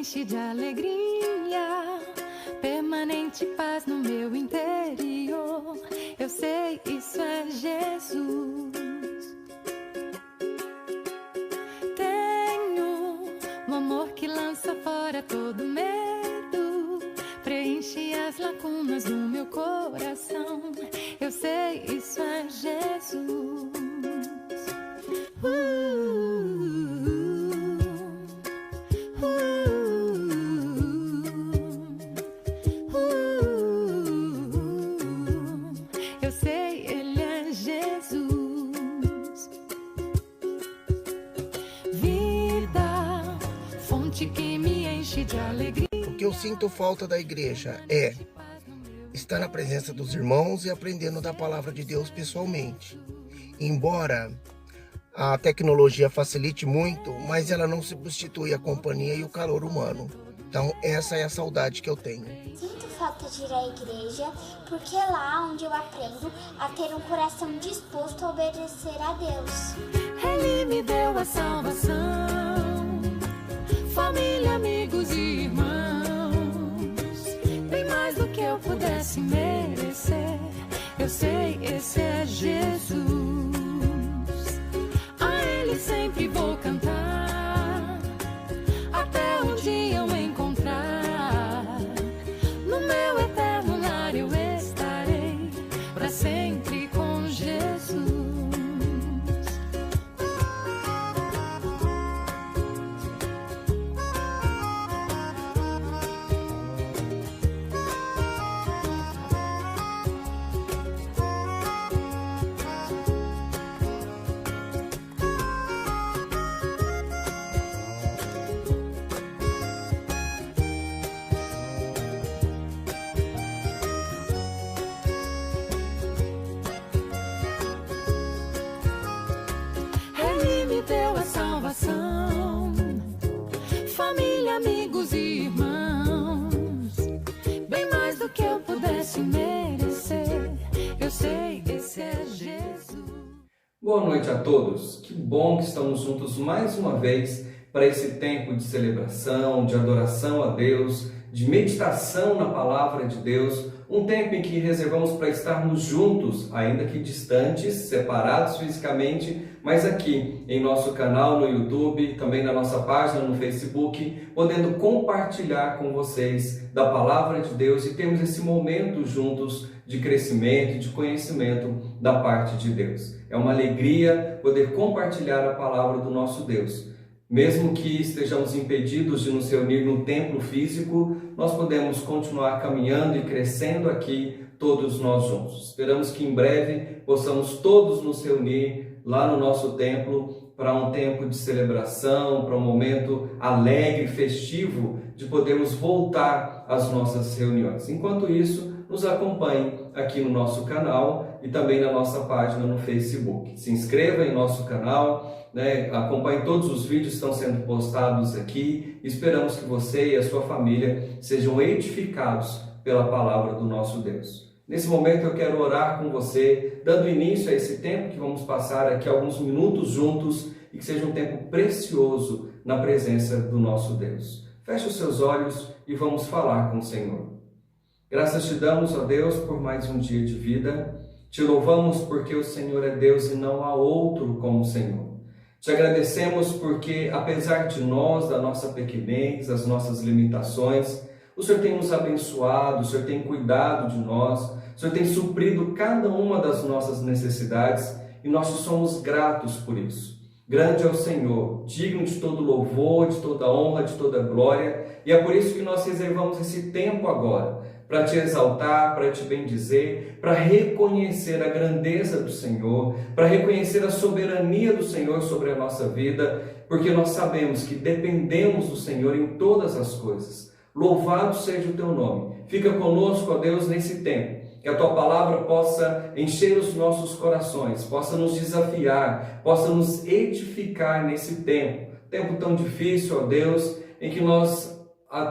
enche de alegria, permanente paz no meu interior. Eu sei, isso é Jesus. Tenho um amor que lança fora todo medo, preenche as lacunas do meu coração. Eu sei, isso é Jesus. Eu sei, Ele é Jesus. Vida, fonte que me enche de alegria. O que eu sinto falta da igreja é estar na presença dos irmãos e aprendendo da palavra de Deus pessoalmente. Embora a tecnologia facilite muito, mas ela não substitui a companhia e o calor humano. Então essa é a saudade que eu tenho. Sinto falta de ir à igreja, porque é lá onde eu aprendo a ter um coração disposto a obedecer a Deus. Ele me deu a salvação, família, amigos e irmãos, bem mais do que eu pudesse merecer. Eu sei, esse é Jesus. A Ele sempre vou cantar, até um dia eu encontrar. No meu eterno lar eu estarei, para sempre com Jesus. Deu a salvação, família, amigos e irmãos, bem mais do que eu pudesse merecer. Eu sei, esse é Jesus. Boa noite a todos, que bom que estamos juntos mais uma vez para esse tempo de celebração, de adoração a Deus, de meditação na palavra de Deus, um tempo em que reservamos para estarmos juntos, ainda que distantes, separados fisicamente, mas aqui em nosso canal no YouTube, também na nossa página no Facebook, podendo compartilhar com vocês da palavra de Deus e termos esse momento juntos de crescimento e de conhecimento da parte de Deus. É uma alegria poder compartilhar a palavra do nosso Deus. Mesmo que estejamos impedidos de nos reunir no templo físico, nós podemos continuar caminhando e crescendo aqui todos nós juntos. Esperamos que em breve possamos todos nos reunir lá no nosso templo para um tempo de celebração, para um momento alegre, festivo, de podermos voltar às nossas reuniões. Enquanto isso, nos acompanhe aqui no nosso canal e também na nossa página no Facebook. Se inscreva em nosso canal, acompanhe todos os vídeos que estão sendo postados aqui. Esperamos que você e a sua família sejam edificados pela palavra do nosso Deus. Nesse momento eu quero orar com você, dando início a esse tempo que vamos passar aqui alguns minutos juntos e que seja um tempo precioso na presença do nosso Deus. Feche os seus olhos e vamos falar com o Senhor. Graças te damos, ó Deus, por mais um dia de vida. Te louvamos porque o Senhor é Deus e não há outro como o Senhor. Te agradecemos porque, apesar de nós, da nossa pequenez, das nossas limitações, o Senhor tem nos abençoado, o Senhor tem cuidado de nós, o Senhor tem suprido cada uma das nossas necessidades e nós te somos gratos por isso. Grande é o Senhor, digno de todo louvor, de toda honra, de toda glória, e é por isso que nós reservamos esse tempo agora, para te exaltar, para te bendizer, para reconhecer a grandeza do Senhor, para reconhecer a soberania do Senhor sobre a nossa vida, porque nós sabemos que dependemos do Senhor em todas as coisas. Louvado seja o teu nome. Fica conosco, ó Deus, nesse tempo. Que a tua palavra possa encher os nossos corações, possa nos desafiar, possa nos edificar nesse tempo. Tempo tão difícil, ó Deus, em que nós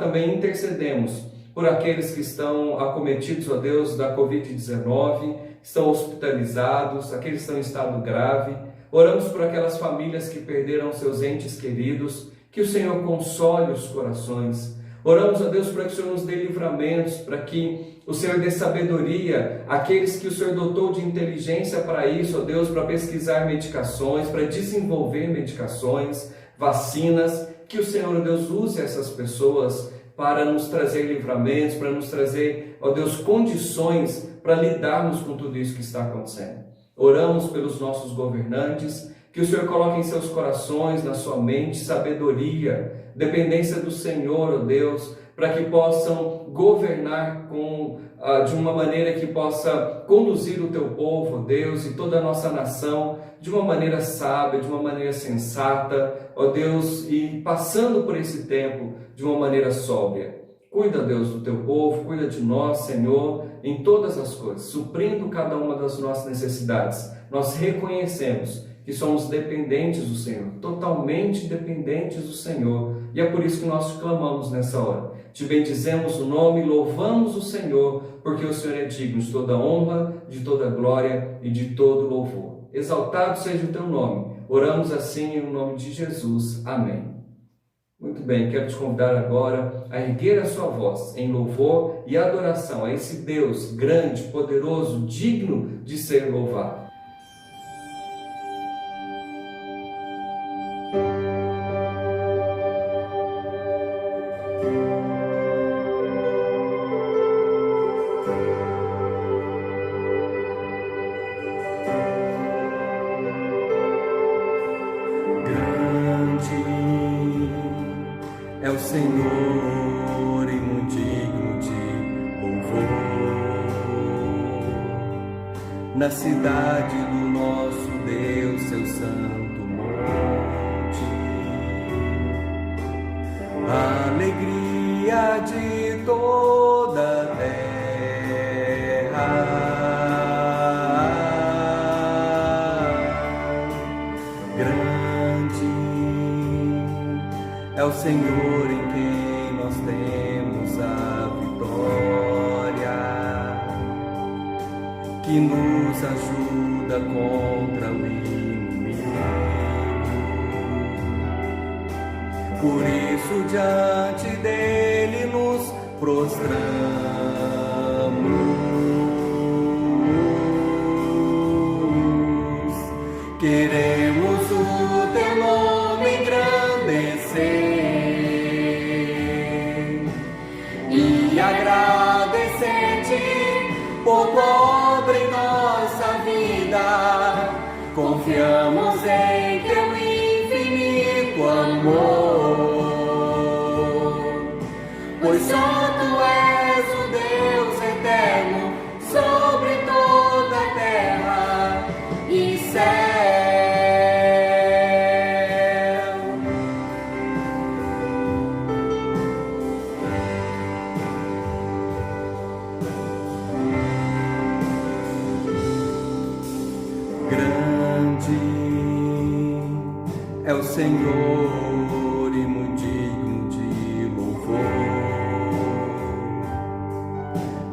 também intercedemos por aqueles que estão acometidos, ó Deus, da Covid-19, estão hospitalizados, aqueles que estão em estado grave. Oramos por aquelas famílias que perderam seus entes queridos, que o Senhor console os corações. Oramos a Deus para que o Senhor nos dê livramentos, para que o Senhor dê sabedoria àqueles que o Senhor dotou de inteligência para isso, ó Deus, para pesquisar medicações, para desenvolver medicações, vacinas, que o Senhor, ó Deus, use essas pessoas para nos trazer livramentos, para nos trazer, ó Deus, condições para lidarmos com tudo isso que está acontecendo. Oramos pelos nossos governantes, que o Senhor coloque em seus corações, na sua mente, sabedoria, dependência do Senhor, ó Deus, para que possam governar de uma maneira que possa conduzir o teu povo, ó Deus, e toda a nossa nação de uma maneira sábia, de uma maneira sensata, ó Deus, e passando por esse tempo de uma maneira sóbria. Cuida, Deus, do teu povo, cuida de nós, Senhor, em todas as coisas, suprindo cada uma das nossas necessidades. Nós reconhecemos que somos dependentes do Senhor, totalmente dependentes do Senhor. E é por isso que nós clamamos nessa hora. Te bendizemos o nome, louvamos o Senhor, porque o Senhor é digno de toda honra, de toda glória e de todo louvor. Exaltado seja o teu nome. Oramos assim em nome de Jesus. Amém. Muito bem, quero te convidar agora a erguer a sua voz em louvor e adoração a esse Deus grande, poderoso, digno de ser louvado. É o Senhor e muito digno de louvor. Na cidade do nosso Deus, seu santo monte, a alegria de toda a terra. Grande é o Senhor em quem nós temos a vitória, que nos ajuda contra o inimigo. Por isso diante dele nos prostramos. Queremos o teu nome engrandecer e agradecer-te por tua obra em nossa vida. Confiamos em teu infinito amor, pois só tu és o Deus eterno sobre toda a terra e céu. Grande é o Senhor e muito digno de louvor.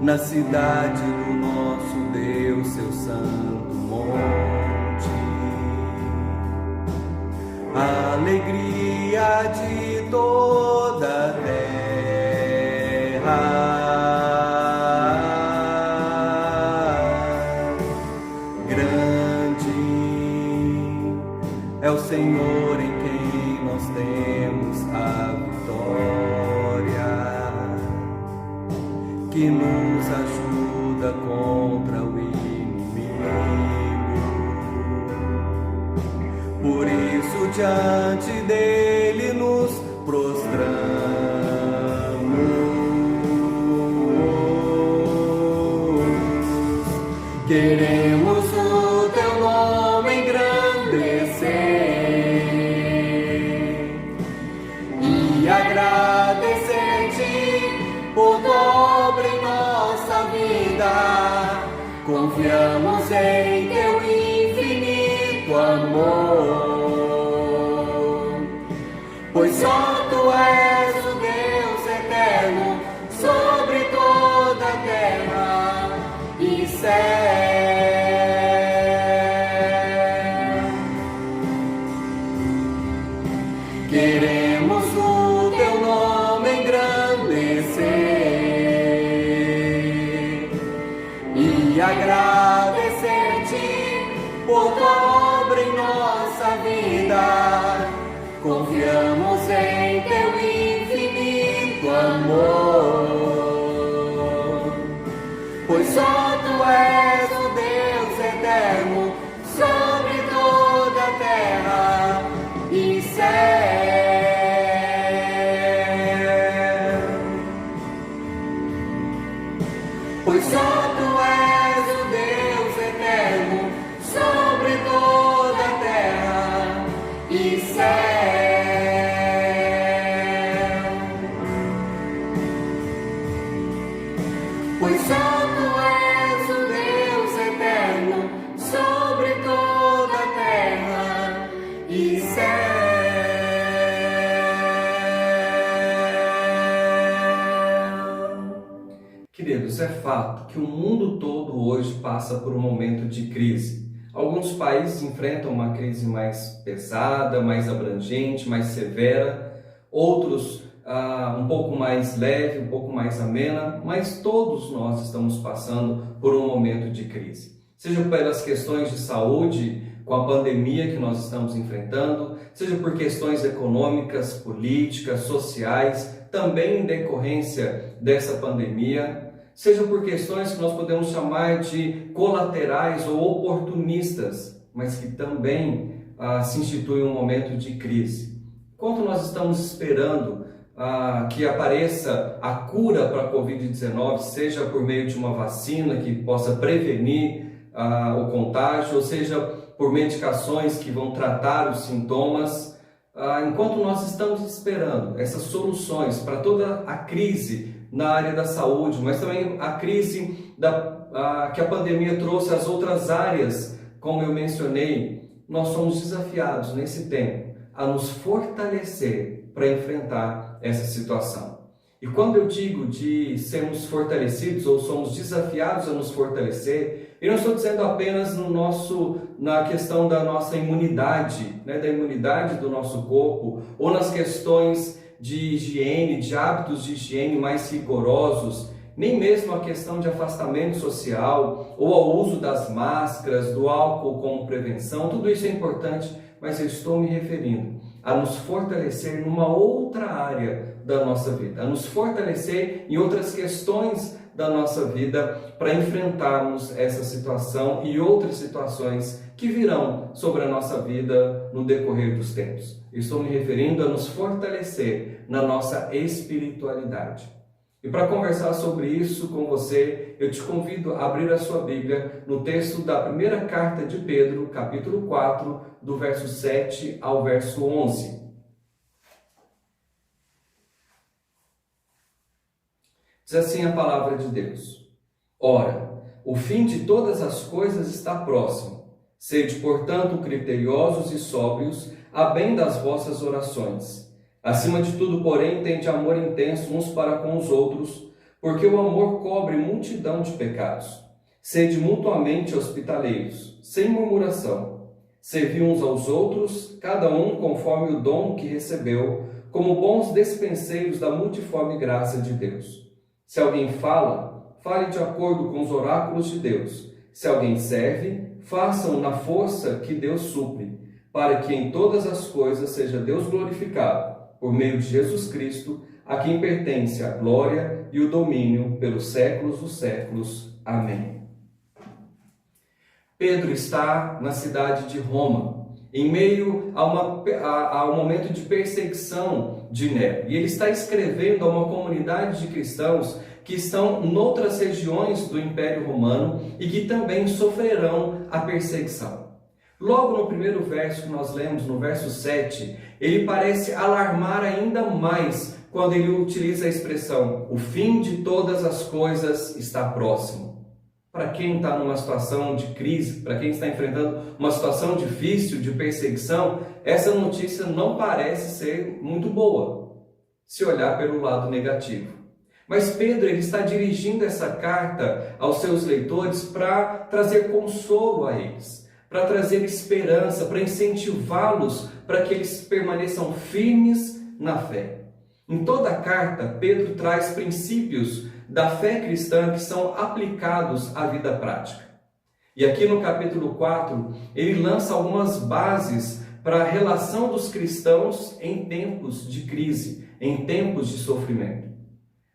Na cidade do nosso Deus, seu santo monte, a alegria de toda a terra. É o Senhor em quem nós temos a vitória, que nos ajuda contra o inimigo. Por isso diante dele nos prostramos. Queremos o teu nome engrandecer e agradecer-te por tua obra em nossa vida. Confiamos em teu infinito amor, pois só tu és o Deus eterno sobre toda a terra e céu. Queremos agradecer-te por tua obra em nossa vida. Confiamos em teu infinito amor, pois só tu és o Deus eterno sobre toda a terra e céu. Pois só tu és o Deus eterno sobre toda a terra e céu. Pois só tu és o Deus eterno sobre toda a terra e céu. Queridos, é fato que o mundo todo hoje passa por um momento de crise. Alguns países enfrentam uma crise mais pesada, mais abrangente, mais severa. Outros um pouco mais leve, um pouco mais amena, mas todos nós estamos passando por um momento de crise. Seja pelas questões de saúde, com a pandemia que nós estamos enfrentando, seja por questões econômicas, políticas, sociais, também em decorrência dessa pandemia, seja por questões que nós podemos chamar de colaterais ou oportunistas, mas que também se institui um momento de crise. Enquanto nós estamos esperando que apareça a cura para a Covid-19, seja por meio de uma vacina que possa prevenir o contágio, ou seja por medicações que vão tratar os sintomas, enquanto nós estamos esperando essas soluções para toda a crise na área da saúde, mas também a crise que a pandemia trouxe às outras áreas, como eu mencionei, nós somos desafiados nesse tempo a nos fortalecer para enfrentar essa situação. E quando eu digo de sermos fortalecidos ou somos desafiados a nos fortalecer, eu não estou dizendo apenas na questão da nossa imunidade, da imunidade do nosso corpo, ou nas questões de higiene, de hábitos de higiene mais rigorosos, nem mesmo a questão de afastamento social ou ao uso das máscaras, do álcool como prevenção. Tudo isso é importante, mas eu estou me referindo a nos fortalecer numa outra área da nossa vida, a nos fortalecer em outras questões da nossa vida para enfrentarmos essa situação e outras situações que virão sobre a nossa vida no decorrer dos tempos. Estou me referindo a nos fortalecer na nossa espiritualidade. E para conversar sobre isso com você, eu te convido a abrir a sua Bíblia no texto da primeira carta de Pedro, capítulo 4, do verso 7 ao verso 11. Diz assim a palavra de Deus: Ora, o fim de todas as coisas está próximo. Sede, portanto, criteriosos e sóbrios, a bem das vossas orações. Acima de tudo, porém, tende amor intenso uns para com os outros, porque o amor cobre multidão de pecados. Sede mutuamente hospitaleiros, sem murmuração. Servi uns aos outros, cada um conforme o dom que recebeu, como bons despenseiros da multiforme graça de Deus. Se alguém fala, fale de acordo com os oráculos de Deus. Se alguém serve, façam na força que Deus supre, para que em todas as coisas seja Deus glorificado, por meio de Jesus Cristo, a quem pertence a glória e o domínio pelos séculos dos séculos. Amém. Pedro está na cidade de Roma, em meio a um momento de perseguição de Nero. E ele está escrevendo a uma comunidade de cristãos que estão noutras regiões do Império Romano e que também sofrerão a perseguição. Logo no primeiro verso que nós lemos, no verso 7, ele parece alarmar ainda mais quando ele utiliza a expressão: o fim de todas as coisas está próximo. Para quem está numa situação de crise, para quem está enfrentando uma situação difícil de perseguição, essa notícia não parece ser muito boa, se olhar pelo lado negativo. Mas Pedro ele está dirigindo essa carta aos seus leitores para trazer consolo a eles, para trazer esperança, para incentivá-los para que eles permaneçam firmes na fé. Em toda a carta, Pedro traz princípios da fé cristã que são aplicados à vida prática. E aqui no capítulo 4, ele lança algumas bases para a relação dos cristãos em tempos de crise, em tempos de sofrimento.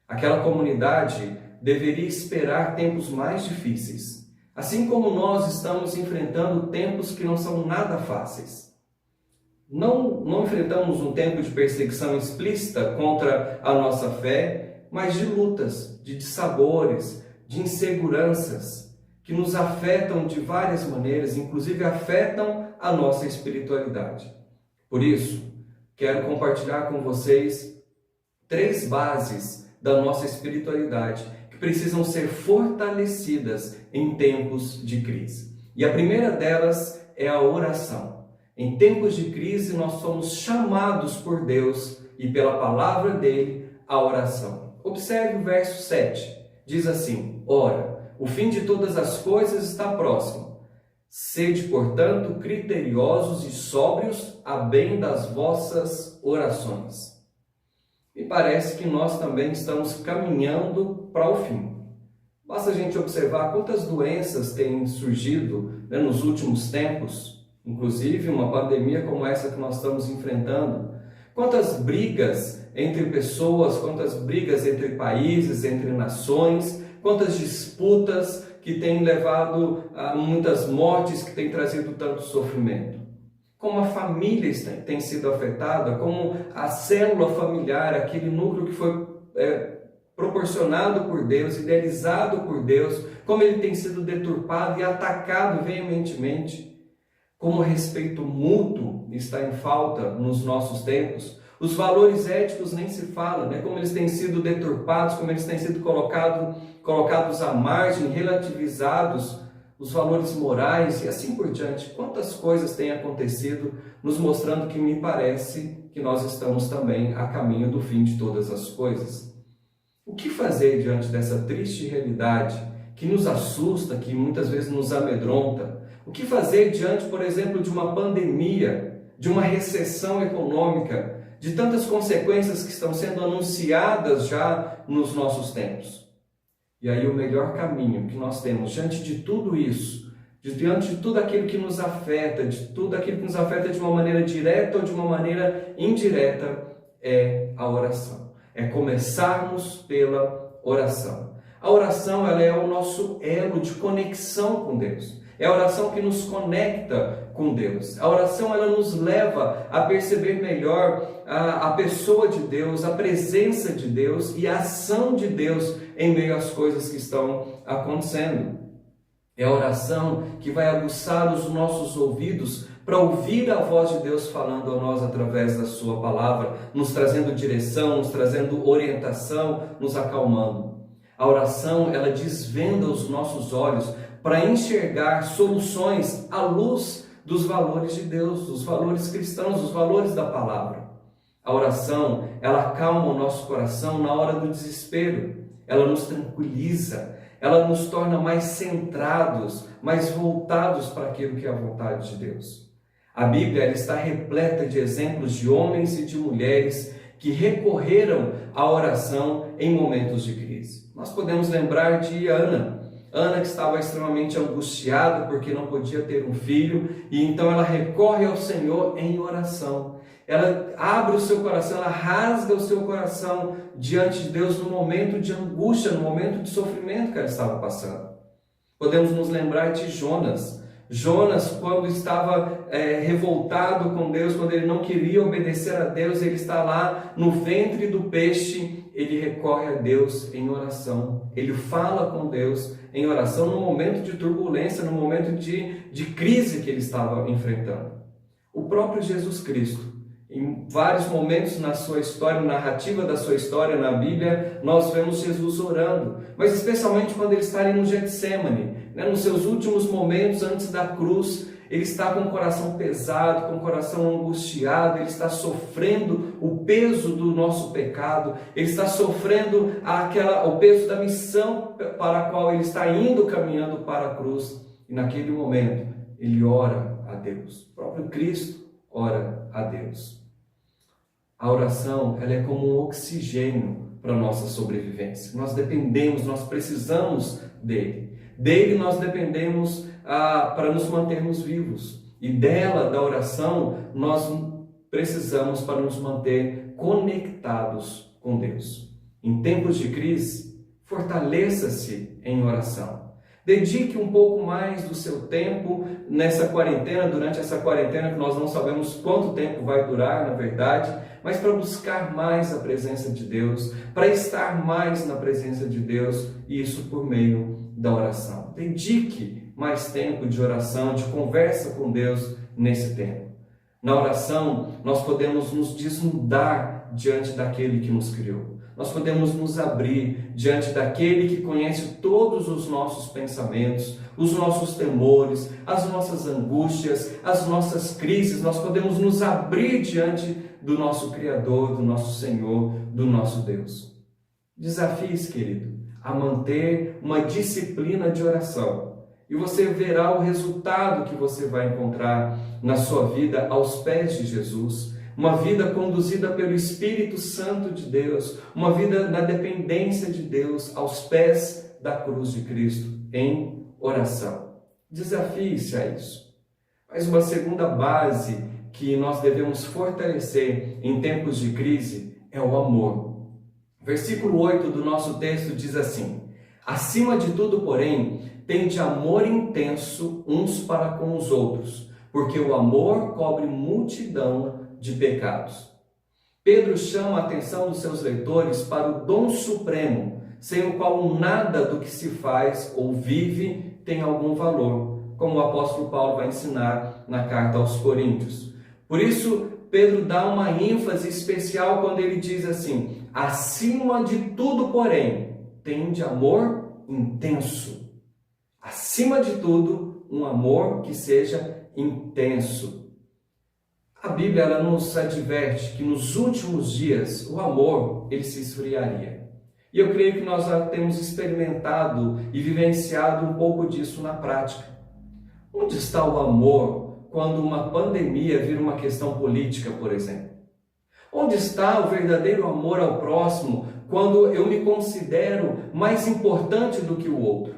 Aquela comunidade deveria esperar tempos mais difíceis, assim como nós estamos enfrentando tempos que não são nada fáceis. Não enfrentamos um tempo de perseguição explícita contra a nossa fé, mas de lutas, de dissabores, de inseguranças, que nos afetam de várias maneiras, inclusive afetam a nossa espiritualidade. Por isso, quero compartilhar com vocês 3 bases da nossa espiritualidade que precisam ser fortalecidas em tempos de crise. E a primeira delas é a oração. Em tempos de crise, nós somos chamados por Deus e pela palavra dele à oração. Observe o verso 7. Diz assim: ora, o fim de todas as coisas está próximo. Sede, portanto, criteriosos e sóbrios a bem das vossas orações. E parece que nós também estamos caminhando para o fim. Basta a gente observar quantas doenças têm surgido, nos últimos tempos, inclusive uma pandemia como essa que nós estamos enfrentando. Quantas brigas entre pessoas, quantas brigas entre países, entre nações, quantas disputas que têm levado a muitas mortes, que têm trazido tanto sofrimento. Como a família tem sido afetada, como a célula familiar, aquele núcleo que foi proporcionado por Deus, idealizado por Deus, como ele tem sido deturpado e atacado veementemente, como o respeito mútuo está em falta nos nossos tempos. Os valores éticos nem se fala, como eles têm sido deturpados, como eles têm sido colocados à margem, relativizados, os valores morais e assim por diante. Quantas coisas têm acontecido, nos mostrando que me parece que nós estamos também a caminho do fim de todas as coisas. O que fazer diante dessa triste realidade que nos assusta, que muitas vezes nos amedronta? O que fazer diante, por exemplo, de uma pandemia, de uma recessão econômica, de tantas consequências que estão sendo anunciadas já nos nossos tempos? E aí o melhor caminho que nós temos diante de tudo isso, diante de tudo aquilo que nos afeta, de tudo aquilo que nos afeta de uma maneira direta ou de uma maneira indireta, é a oração. É começarmos pela oração. A oração, ela é o nosso elo de conexão com Deus. É a oração que nos conecta com Deus. A oração, ela nos leva a perceber melhor a pessoa de Deus, a presença de Deus e a ação de Deus em meio às coisas que estão acontecendo. É a oração que vai aguçar os nossos ouvidos para ouvir a voz de Deus falando a nós através da sua palavra, nos trazendo direção, nos trazendo orientação, nos acalmando. A oração, ela desvenda os nossos olhos para enxergar soluções à luz dos valores de Deus, dos valores cristãos, dos valores da palavra. A oração, ela acalma o nosso coração na hora do desespero, ela nos tranquiliza, ela nos torna mais centrados, mais voltados para aquilo que é a vontade de Deus. A Bíblia, ela está repleta de exemplos de homens e de mulheres que recorreram à oração em momentos de crise. Nós podemos lembrar de Ana, que estava extremamente angustiada porque não podia ter um filho, e então ela recorre ao Senhor em oração. Ela abre o seu coração, ela rasga o seu coração diante de Deus no momento de angústia, no momento de sofrimento que ela estava passando. Podemos nos lembrar de Jonas. Jonas, quando estava revoltado com Deus, quando ele não queria obedecer a Deus, ele está lá no ventre do peixe, ele recorre a Deus em oração. Ele fala com Deus em oração no momento de turbulência, no momento de crise que ele estava enfrentando. O próprio Jesus Cristo, em vários momentos na sua história, narrativa da sua história na Bíblia, nós vemos Jesus orando, mas especialmente quando ele está ali no Getsêmani, nos seus últimos momentos antes da cruz, ele está com o coração pesado, com o coração angustiado, ele está sofrendo o peso do nosso pecado, ele está sofrendo o peso da missão para a qual ele está indo caminhando para a cruz, e naquele momento ele ora a Deus. O próprio Cristo ora a Deus. A oração, ela é como um oxigênio para a nossa sobrevivência. Nós dependemos, nós precisamos dele. Dele nós dependemos para nos mantermos vivos. E dela, da oração, nós precisamos para nos manter conectados com Deus. Em tempos de crise, fortaleça-se em oração. Dedique um pouco mais do seu tempo nessa quarentena, durante essa quarentena, que nós não sabemos quanto tempo vai durar, na verdade, mas para buscar mais a presença de Deus, para estar mais na presença de Deus, e isso por meio da oração. Dedique mais tempo de oração, de conversa com Deus nesse tempo. Na oração, nós podemos nos desnudar diante daquele que nos criou. Nós podemos nos abrir diante daquele que conhece todos os nossos pensamentos, os nossos temores, as nossas angústias, as nossas crises. Nós podemos nos abrir diante do nosso Criador, do nosso Senhor, do nosso Deus. Desafie-se, querido, a manter uma disciplina de oração. E você verá o resultado que você vai encontrar na sua vida aos pés de Jesus. Uma vida conduzida pelo Espírito Santo de Deus, uma vida na dependência de Deus, aos pés da cruz de Cristo, em oração. Desafie-se a isso. Mas uma segunda base que nós devemos fortalecer em tempos de crise é o amor. Versículo 8 do nosso texto diz assim: acima de tudo, porém, tende amor intenso uns para com os outros, porque o amor cobre multidão de pecados. Pedro chama a atenção dos seus leitores para o dom supremo, sem o qual nada do que se faz ou vive tem algum valor, como o apóstolo Paulo vai ensinar na carta aos Coríntios. Por isso, Pedro dá uma ênfase especial quando ele diz assim: acima de tudo, porém, tende amor intenso. Acima de tudo, um amor que seja intenso. A Bíblia ela nos adverte que nos últimos dias o amor ele se esfriaria. E eu creio que nós já temos experimentado e vivenciado um pouco disso na prática. Onde está o amor quando uma pandemia vira uma questão política, por exemplo? Onde está o verdadeiro amor ao próximo quando eu me considero mais importante do que o outro?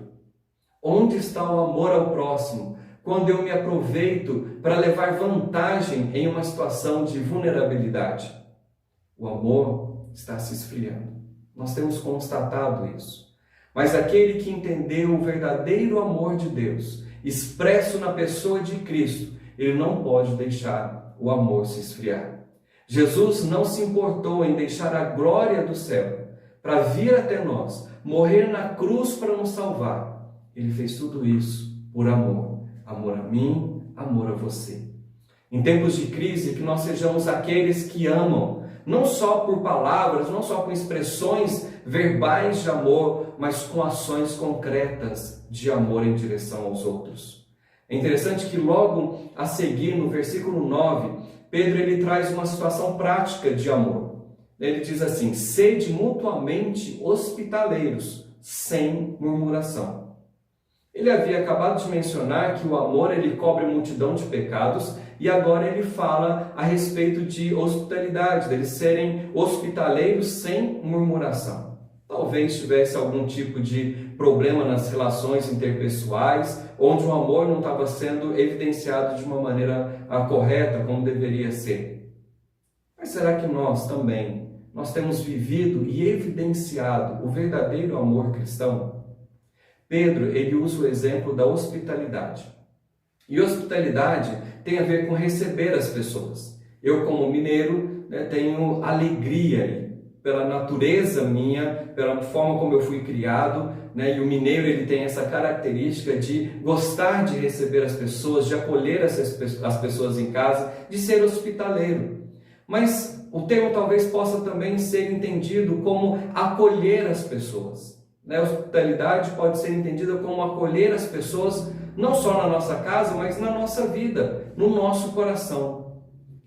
Onde está o amor ao próximo quando eu me aproveito para levar vantagem em uma situação de vulnerabilidade? O amor está se esfriando. Nós temos constatado isso. Mas aquele que entendeu o verdadeiro amor de Deus, expresso na pessoa de Cristo, ele não pode deixar o amor se esfriar. Jesus não se importou em deixar a glória do céu para vir até nós, morrer na cruz para nos salvar. Ele fez tudo isso por amor. Amor a mim, amor a você. Em tempos de crise, que nós sejamos aqueles que amam, não só por palavras, não só com expressões verbais de amor, mas com ações concretas de amor em direção aos outros. É interessante que logo a seguir, no versículo 9, Pedro ele traz uma situação prática de amor. Ele diz assim: sede mutuamente hospitaleiros, sem murmuração. Ele havia acabado de mencionar que o amor ele cobre multidão de pecados, e agora ele fala a respeito de hospitalidade, deles serem hospitaleiros sem murmuração. Talvez tivesse algum tipo de problema nas relações interpessoais, onde o amor não estava sendo evidenciado de uma maneira correta, como deveria ser. Mas será que nós também, nós temos vivido e evidenciado o verdadeiro amor cristão? Pedro, ele usa o exemplo da hospitalidade. E hospitalidade tem a ver com receber as pessoas. Eu, como mineiro, tenho alegria pela natureza minha, pela forma como eu fui criado, e o mineiro ele tem essa característica de gostar de receber as pessoas, de acolher as pessoas em casa, de ser hospitaleiro. Mas o termo talvez possa também ser entendido como acolher as pessoas. A hospitalidade pode ser entendida como acolher as pessoas, não só na nossa casa, mas na nossa vida, no nosso coração.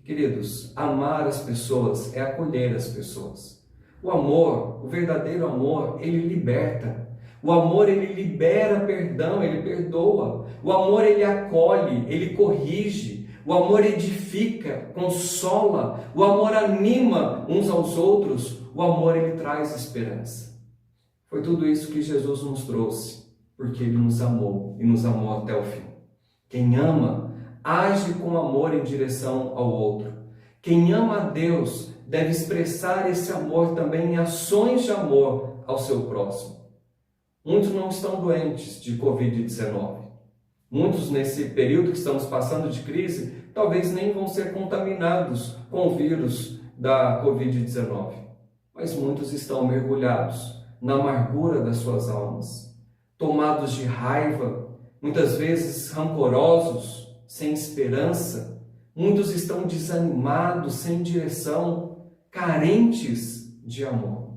Queridos, amar as pessoas é acolher as pessoas. O amor, o verdadeiro amor, ele liberta. O amor, ele libera perdão, ele perdoa. O amor, ele acolhe, ele corrige. O amor edifica, consola. O amor anima uns aos outros. o amor ele traz esperança. Foi tudo isso que Jesus nos trouxe, porque ele nos amou e nos amou até o fim. Quem ama, age com amor em direção ao outro. Quem ama a Deus deve expressar esse amor também em ações de amor ao seu próximo. Muitos não estão doentes de Covid-19. Muitos, nesse período que estamos passando de crise, talvez nem vão ser contaminados com o vírus da Covid-19. Mas muitos estão mergulhados na amargura das suas almas, tomados de raiva, muitas vezes rancorosos, sem esperança. Muitos estão desanimados, sem direção, carentes de amor.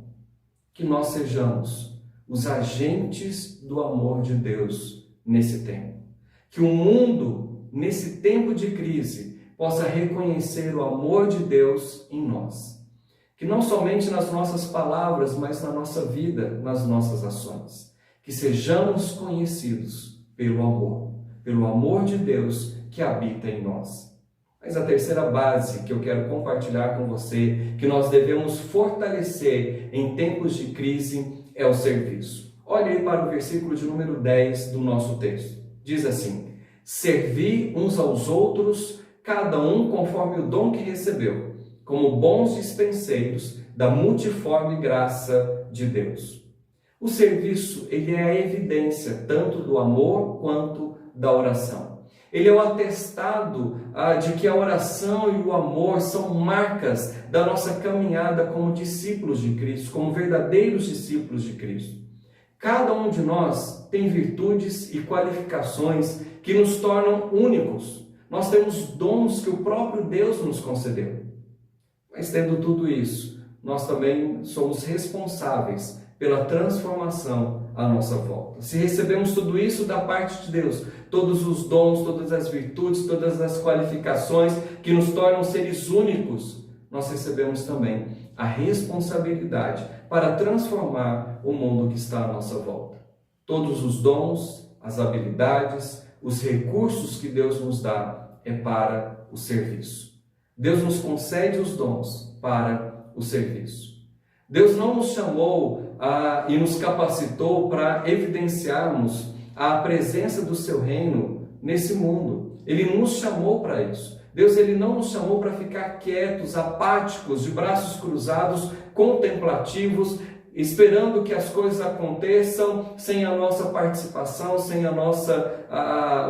Que nós sejamos os agentes do amor de Deus nesse tempo. Que o mundo, nesse tempo de crise, possa reconhecer o amor de Deus em nós. Que não somente nas nossas palavras, mas na nossa vida, nas nossas ações. Que sejamos conhecidos pelo amor de Deus que habita em nós. Mas a terceira base que eu quero compartilhar com você, que nós devemos fortalecer em tempos de crise, é o serviço. Olhe aí para o versículo de número 10 do nosso texto. Diz assim: servi uns aos outros, cada um conforme o dom que recebeu, como bons dispenseiros da multiforme graça de Deus. O serviço, ele é a evidência tanto do amor quanto da oração. Ele é o atestado de que a oração e o amor são marcas da nossa caminhada como discípulos de Cristo, como verdadeiros discípulos de Cristo. Cada um de nós tem virtudes e qualificações que nos tornam únicos. Nós temos dons que o próprio Deus nos concedeu. Mas tendo tudo isso, nós também somos responsáveis pela transformação à nossa volta. Se recebemos tudo isso da parte de Deus, todos os dons, todas as virtudes, todas as qualificações que nos tornam seres únicos, nós recebemos também a responsabilidade para transformar o mundo que está à nossa volta. Todos os dons, as habilidades, os recursos que Deus nos dá é para o serviço. Deus nos concede os dons para o serviço. Deus não nos chamou e nos capacitou para evidenciarmos a presença do seu reino nesse mundo. Ele nos chamou para isso. Deus ele não nos chamou para ficar quietos, apáticos, de braços cruzados, contemplativos, esperando que as coisas aconteçam sem a nossa participação, sem o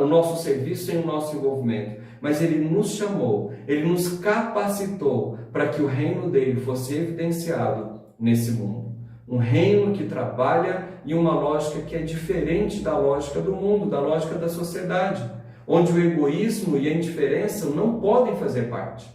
nosso serviço, sem o nosso envolvimento. Mas Ele nos chamou, Ele nos capacitou para que o reino dele fosse evidenciado nesse mundo. Um reino que trabalha em uma lógica que é diferente da lógica do mundo, da lógica da sociedade, onde o egoísmo e a indiferença não podem fazer parte.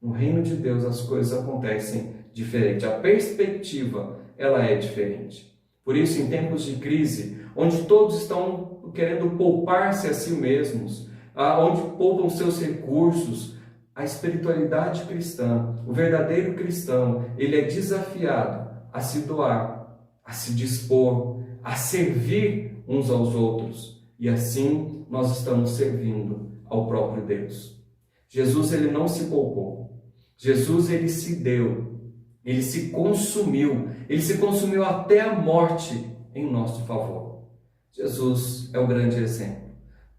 No reino de Deus as coisas acontecem diferente, a perspectiva ela é diferente. Por isso, em tempos de crise, onde todos estão querendo poupar-se a si mesmos, onde poupam seus recursos, a espiritualidade cristã, o verdadeiro cristão, ele é desafiado a se doar, a se dispor, a servir uns aos outros. E assim nós estamos servindo ao próprio Deus. Jesus ele não se poupou. Jesus ele se deu, ele se consumiu até a morte em nosso favor. Jesus é o grande exemplo.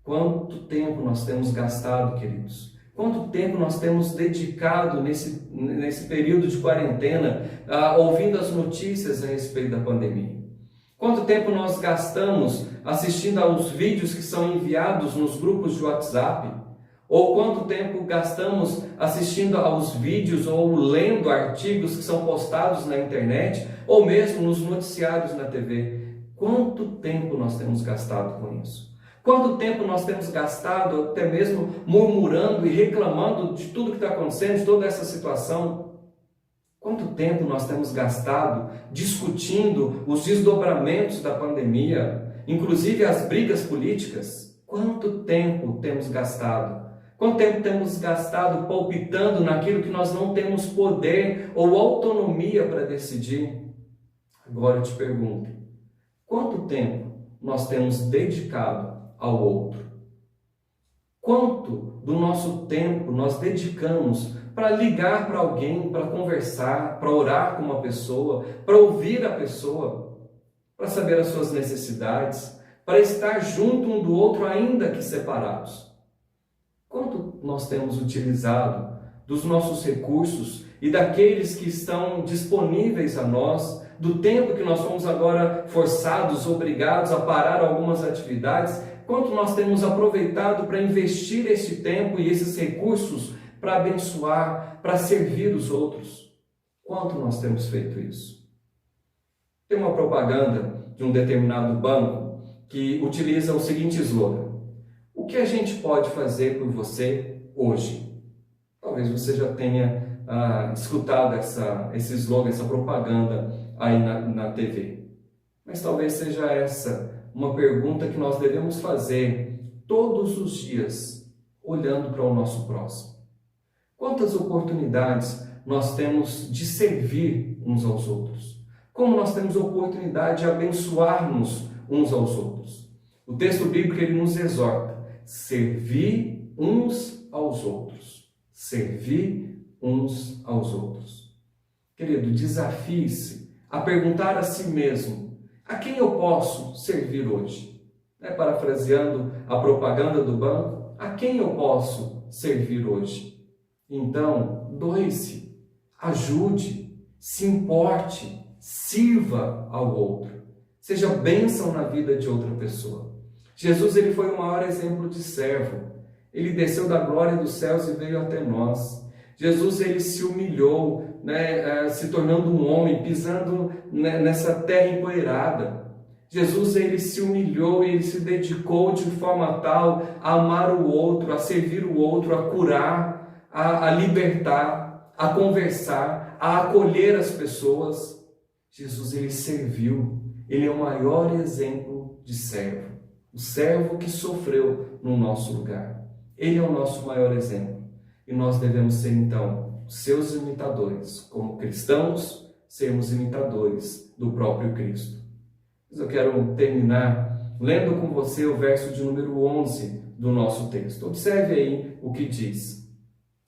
Quanto tempo nós temos gastado, queridos? Quanto tempo nós temos dedicado nesse período de quarentena, ouvindo as notícias a respeito da pandemia? Quanto tempo nós gastamos assistindo aos vídeos que são enviados nos grupos de WhatsApp? Ou quanto tempo gastamos assistindo aos vídeos ou lendo artigos que são postados na internet, ou mesmo nos noticiários na TV? Quanto tempo nós temos gastado com isso? Quanto tempo nós temos gastado até mesmo murmurando e reclamando de tudo que está acontecendo, de toda essa situação? Quanto tempo nós temos gastado discutindo os desdobramentos da pandemia, inclusive as brigas políticas? Quanto tempo temos gastado? Quanto tempo temos gastado palpitando naquilo que nós não temos poder ou autonomia para decidir? Agora eu te pergunto, quanto tempo nós temos dedicado ao outro? Quanto do nosso tempo nós dedicamos para ligar para alguém, para conversar, para orar com uma pessoa, para ouvir a pessoa, para saber as suas necessidades, para estar junto um do outro ainda que separados? Quanto nós temos utilizado dos nossos recursos e daqueles que estão disponíveis a nós, do tempo que nós fomos agora forçados, obrigados a parar algumas atividades, quanto nós temos aproveitado para investir esse tempo e esses recursos para abençoar, para servir os outros? Quanto nós temos feito isso? Tem uma propaganda de um determinado banco que utiliza o seguinte slogan: o que a gente pode fazer por você hoje? Talvez você já tenha escutado esse slogan, essa propaganda aí na TV. Mas talvez seja essa uma pergunta que nós devemos fazer todos os dias, olhando para o nosso próximo. Quantas oportunidades nós temos de servir uns aos outros? Como nós temos oportunidade de abençoar-nos uns aos outros? O texto bíblico ele nos exorta: servir uns aos outros. Servir uns aos outros. Querido, desafie-se a perguntar a si mesmo: a quem eu posso servir hoje? Parafraseando a propaganda do banco, a quem eu posso servir hoje? Então, doe-se, ajude, se importe, sirva ao outro. Seja bênção na vida de outra pessoa. Jesus ele foi o maior exemplo de servo. Ele desceu da glória dos céus e veio até nós. Jesus ele se humilhou, se tornando um homem, pisando nessa terra empoeirada. Jesus ele se humilhou e ele se dedicou de forma tal a amar o outro, a servir o outro, a curar, a libertar, a conversar, a acolher as pessoas. Jesus ele serviu. Ele é o maior exemplo de servo. O servo que sofreu no nosso lugar. Ele é o nosso maior exemplo. E nós devemos ser, então, seus imitadores. Como cristãos, sermos imitadores do próprio Cristo. Mas eu quero terminar lendo com você o verso de número 11 do nosso texto. Observe aí o que diz.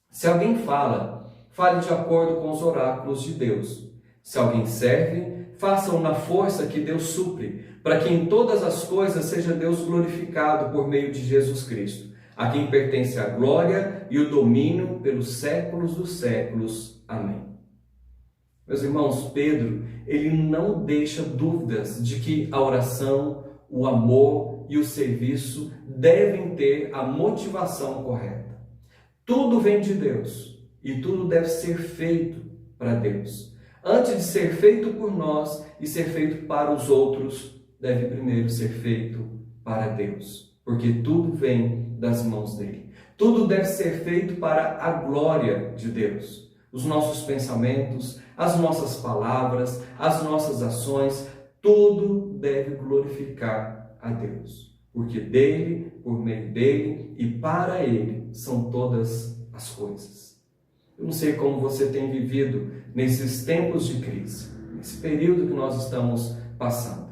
Se alguém fala, fale de acordo com os oráculos de Deus. Se alguém serve, faça-o na força que Deus supre, para que em todas as coisas seja Deus glorificado por meio de Jesus Cristo, a quem pertence a glória e o domínio pelos séculos dos séculos. Amém. Meus irmãos, Pedro, ele não deixa dúvidas de que a oração, o amor e o serviço devem ter a motivação correta. Tudo vem de Deus e tudo deve ser feito para Deus. Antes de ser feito por nós e ser feito para os outros, deve primeiro ser feito para Deus, porque tudo vem das mãos dele. Tudo deve ser feito para a glória de Deus. Os nossos pensamentos, as nossas palavras, as nossas ações, tudo deve glorificar a Deus, porque dele, por meio dele e para ele são todas as coisas. Eu não sei como você tem vivido nesses tempos de crise, nesse período que nós estamos passando.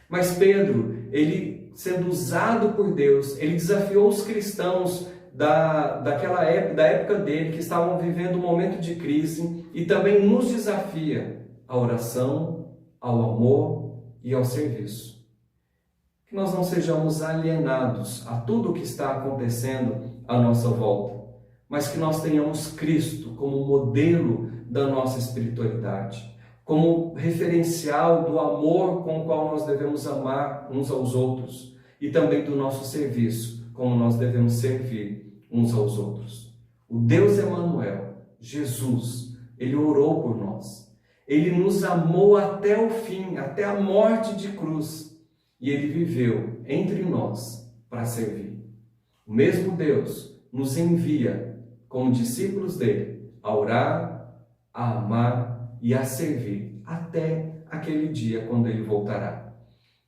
Mas Pedro, ele sendo usado por Deus, ele desafiou os cristãos daquela época, da época dele, que estavam vivendo um momento de crise, e também nos desafia à oração, ao amor e ao serviço. Que nós não sejamos alienados a tudo o que está acontecendo à nossa volta, mas que nós tenhamos Cristo como modelo da nossa espiritualidade, como referencial do amor com o qual nós devemos amar uns aos outros e também do nosso serviço, como nós devemos servir uns aos outros. O Deus Emanuel, Jesus, ele orou por nós. Ele nos amou até o fim, até a morte de cruz, e ele viveu entre nós para servir. O mesmo Deus nos envia como discípulos dele, a orar, a amar e a servir até aquele dia quando ele voltará.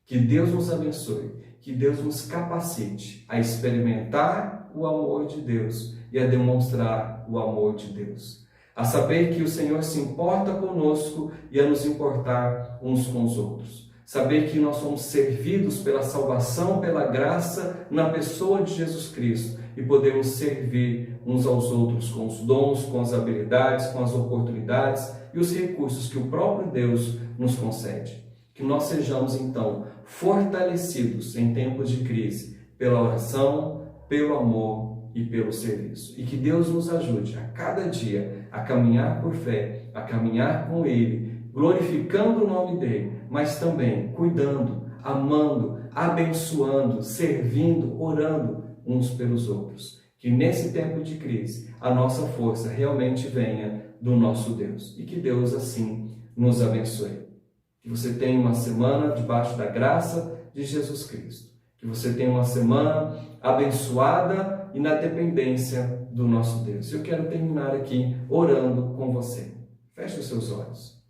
Que Deus nos abençoe, que Deus nos capacite a experimentar o amor de Deus e a demonstrar o amor de Deus. A saber que o Senhor se importa conosco e a nos importar uns com os outros. Saber que nós somos servidos pela salvação, pela graça na pessoa de Jesus Cristo e podemos servir uns aos outros com os dons, com as habilidades, com as oportunidades e os recursos que o próprio Deus nos concede. Que nós sejamos, então, fortalecidos em tempos de crise pela oração, pelo amor e pelo serviço. E que Deus nos ajude a cada dia a caminhar por fé, a caminhar com Ele, glorificando o nome dEle, mas também cuidando, amando, abençoando, servindo, orando uns pelos outros. Que nesse tempo de crise a nossa força realmente venha do nosso Deus. E que Deus assim nos abençoe. Que você tenha uma semana debaixo da graça de Jesus Cristo. Que você tenha uma semana abençoada e na dependência do nosso Deus. Eu quero terminar aqui orando com você. Feche os seus olhos.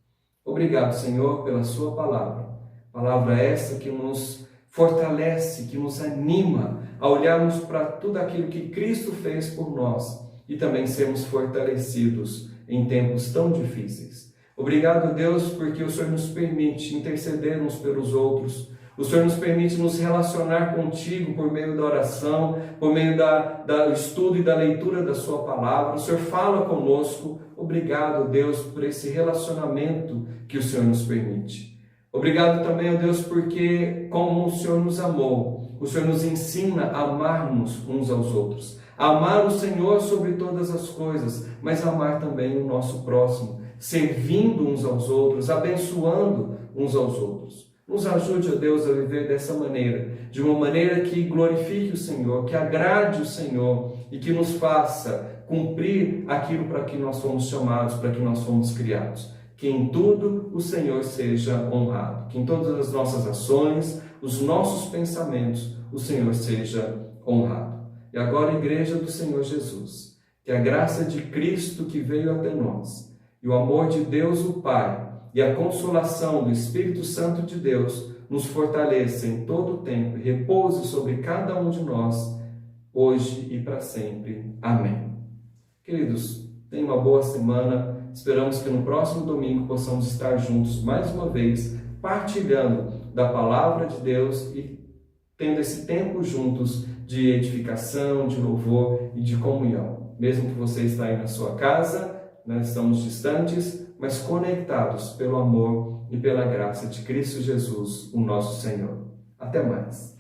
Obrigado, Senhor, pela sua palavra. Palavra essa que nos fortalece, que nos anima a olharmos para tudo aquilo que Cristo fez por nós e também sermos fortalecidos em tempos tão difíceis. Obrigado, Deus, porque o Senhor nos permite interceder uns pelos outros. O Senhor nos permite nos relacionar contigo por meio da oração, por meio do estudo e da leitura da sua palavra. O Senhor fala conosco. Obrigado, Deus, por esse relacionamento que o Senhor nos permite. Obrigado também, ó Deus, porque como o Senhor nos amou, o Senhor nos ensina a amarmos uns aos outros. A amar o Senhor sobre todas as coisas, mas amar também o nosso próximo, servindo uns aos outros, abençoando uns aos outros. Nos ajude, ó Deus, a viver dessa maneira, de uma maneira que glorifique o Senhor, que agrade o Senhor e que nos faça cumprir aquilo para que nós fomos chamados, para que nós fomos criados. Que em tudo o Senhor seja honrado, que em todas as nossas ações, os nossos pensamentos, o Senhor seja honrado. E agora, Igreja do Senhor Jesus, que a graça de Cristo que veio até nós, e o amor de Deus o Pai, e a consolação do Espírito Santo de Deus nos fortaleça em todo o tempo e repouse sobre cada um de nós, hoje e para sempre. Amém. Queridos, tenham uma boa semana. Esperamos que no próximo domingo possamos estar juntos mais uma vez, partilhando da palavra de Deus e tendo esse tempo juntos de edificação, de louvor e de comunhão. Mesmo que você está aí na sua casa, nós estamos distantes, mas conectados pelo amor e pela graça de Cristo Jesus, o nosso Senhor. Até mais.